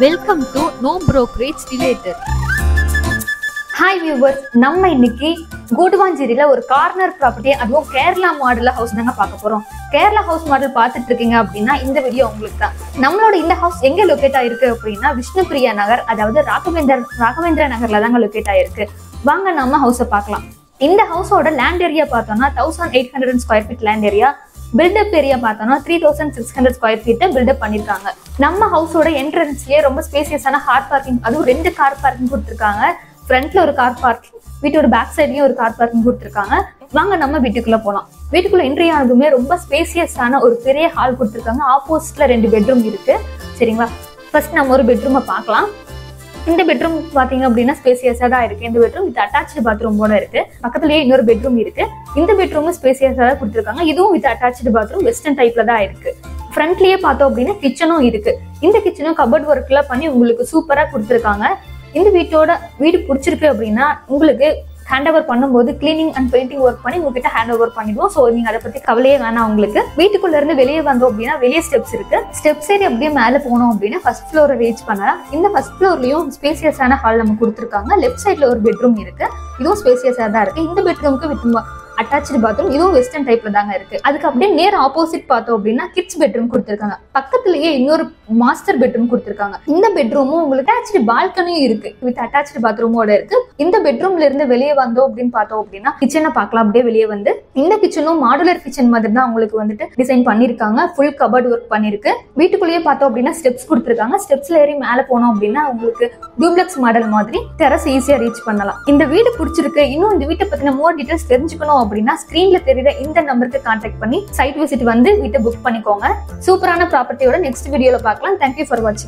Welcome to No Brokerage Related. Hi viewers, நம்ம இன்னைக்கு கூடுவாஞ்சேரியில ஒரு கார்னர் ப்ராப்பர்ட்டி அதுவும் கேரளா மாடல் ஹவுஸ் தாங்க பார்க்க போறோம். கேரளா ஹவுஸ் மாடல் பார்த்துட்டு இருக்கீங்க அப்படின்னா இந்த வீடியோ உங்களுக்கு தான். நம்மளோட இந்த ஹவுஸ் எங்க லொகேட் ஆயிருக்கு அப்படின்னா விஷ்ணுபிரியா நகர், அதாவது ராகவேந்திர நகர்ல தாங்க லொகேட் ஆயிருக்கு. வாங்க நம்ம ஹவுஸை பார்க்கலாம். இந்த ஹவுஸோட லேண்ட் ஏரியா பார்த்தோம்னா 1800 square feet land area. Built up area பார்த்தோம்னா 3600 ஸ்கொயர் ஃபீட் பில்டப் பண்ணிருக்காங்க. நம்ம ஹவுஸோட என்ட்ரன்ஸ்லயே ரொம்ப ஸ்பேசியஸான கார் பார்க்கிங், அதுவும் 2 கார் பார்க்கிங் கொடுத்துருக்காங்க. ஃப்ரண்ட்ல ஒரு கார் பார்க்கிங், வீட்டோட பேக் சைட்லயும் ஒரு கார் பார்க்கிங் கொடுத்துருக்காங்க. வாங்க நம்ம வீட்டுக்குள்ள போலாம். வீட்டுக்குள்ள என்ட்ரி ஆனதுமே ரொம்ப ஸ்பேசியஸான ஒரு பெரிய ஹால் கொடுத்துருக்காங்க. ஆப்போசிட்ல 2 பெட்ரூம் இருக்கு. சரிங்களா, ஃபர்ஸ்ட் நம்ம ஒரு பெட்ரூமை பார்க்கலாம். இந்த பெட்ரூம் பாத்தீங்க அப்படின்னா ஸ்பேசியஸா தான் இருக்கு. இந்த பெட்ரூம் வித் அட்டாச்சு பாத்ரூமோட இருக்கு. பக்கத்துலயே இன்னொரு பெட்ரூம் இருக்கு. இந்த பெட்ரூம் ஸ்பேசியஸா தான் கொடுத்துருக்காங்க. இதுவும் வித் அட்டாச்சு பாத்ரூம், வெஸ்டர்ன் டைப்ல தான் இருக்கு. ஃப்ரண்ட்லயே பார்த்தோம் அப்படின்னா கிச்சனும் இருக்கு. இந்த கிச்சனும் கபோர்ட் ஒர்க் எல்லாம் பண்ணி உங்களுக்கு சூப்பரா கொடுத்துருக்காங்க. இந்த வீடு பிடிச்சிருக்கு அப்படின்னா உங்களுக்கு ஹேண்ட் ஓவர் பண்ணும்போது கிளீனிங் அண்ட் பெயிண்டிங் ஒர்க் பண்ணி உங்ககிட்ட ஹேண்ட் ஓவர் பண்ணிடுவோம். ஸோ நீங்க அதை பத்தி கவலையே வேணாம். உங்களுக்கு வீட்டுக்குள்ள இருந்து வெளியே வந்தோம் அப்படின்னா வெளியே ஸ்டெப்ஸ் இருக்கு. ஸ்டெப்ஸ் ஏறி அப்படியே மேலே போனோம் அப்படின்னா ஃபர்ஸ்ட் ஃப்ளோரை ரீச் பண்ணலாம். இந்த ஃபர்ஸ்ட் ஃப்ளோர்லயும் ஸ்பேசியஸான ஹால் நம்ம கொடுத்துருக்காங்க. லெஃப்ட் சைட்ல ஒரு பெட்ரூம் இருக்கு. இதுவும் ஸ்பேசியஸா தான் இருக்கு. இந்த பெட்ரூமுக்கு வித் அட்டாச்சு பாத்ரூம், இதுவும் வெஸ்டர்ன் டைப்ல தாங்க இருக்கு. அதுக்கு அப்படியே நேர் ஆப்போசிட் பார்த்தோம் அப்படின்னா கிட்ஸ் பெட்ரூம் கொடுத்துருக்காங்க. பக்கத்துலயே இன்னொரு மாஸ்டர் பெட்ரூம் கொடுத்துருக்காங்க. இந்த பெட்ரூமும் உங்களுக்கு அட்டாச்சு பால்கனியும் இருக்கு வித் அட்டாச்சு பாத்ரூமோட இருக்கு. இந்த பெட்ரூம்ல இருந்து வெளியே வந்தோம் அப்படின்னு பார்த்தோம் அப்படின்னா கிச்சனை பார்க்கலாம். அப்படியே வெளியே வந்து இந்த கிச்சனும் மாடுலர் கிச்சன் மாதிரி தான் உங்களுக்கு வந்துட்டு டிசைன் பண்ணிருக்காங்க. ஃபுல் கபோர்ட் ஒர்க் பண்ணிருக்கு. வீட்டுக்குள்ளேயே பார்த்தோம் அப்படின்னா ஸ்டெப்ஸ் கொடுத்துருக்காங்க. ஸ்டெப்ஸ்ல ஏறி மேலே போனோம் அப்படின்னா உங்களுக்கு டூப்ளெக்ஸ் மாடல் மாதிரி டெரஸ் ஈஸியா ரீச் பண்ணலாம். இந்த வீடு பிடிச்சிருக்கு. இன்னும் இந்த வீட்டை பத்தின மோர் டீடைல்ஸ் தெரிஞ்சுக்கணும் அப்படின்னா ஸ்கிரீன்ல தெரியுற இந்த நம்பருக்கு கான்டாக்ட் பண்ணி சைட் விசிட் வந்து வீட்டை புக் பண்ணிக்கோங்க. சூப்பரான ப்ராப்பர்ட்டியோட நெக்ஸ்ட் வீடியோல பார்க்கலாம். தேங்க்யூ ஃபார் வாட்சிங்.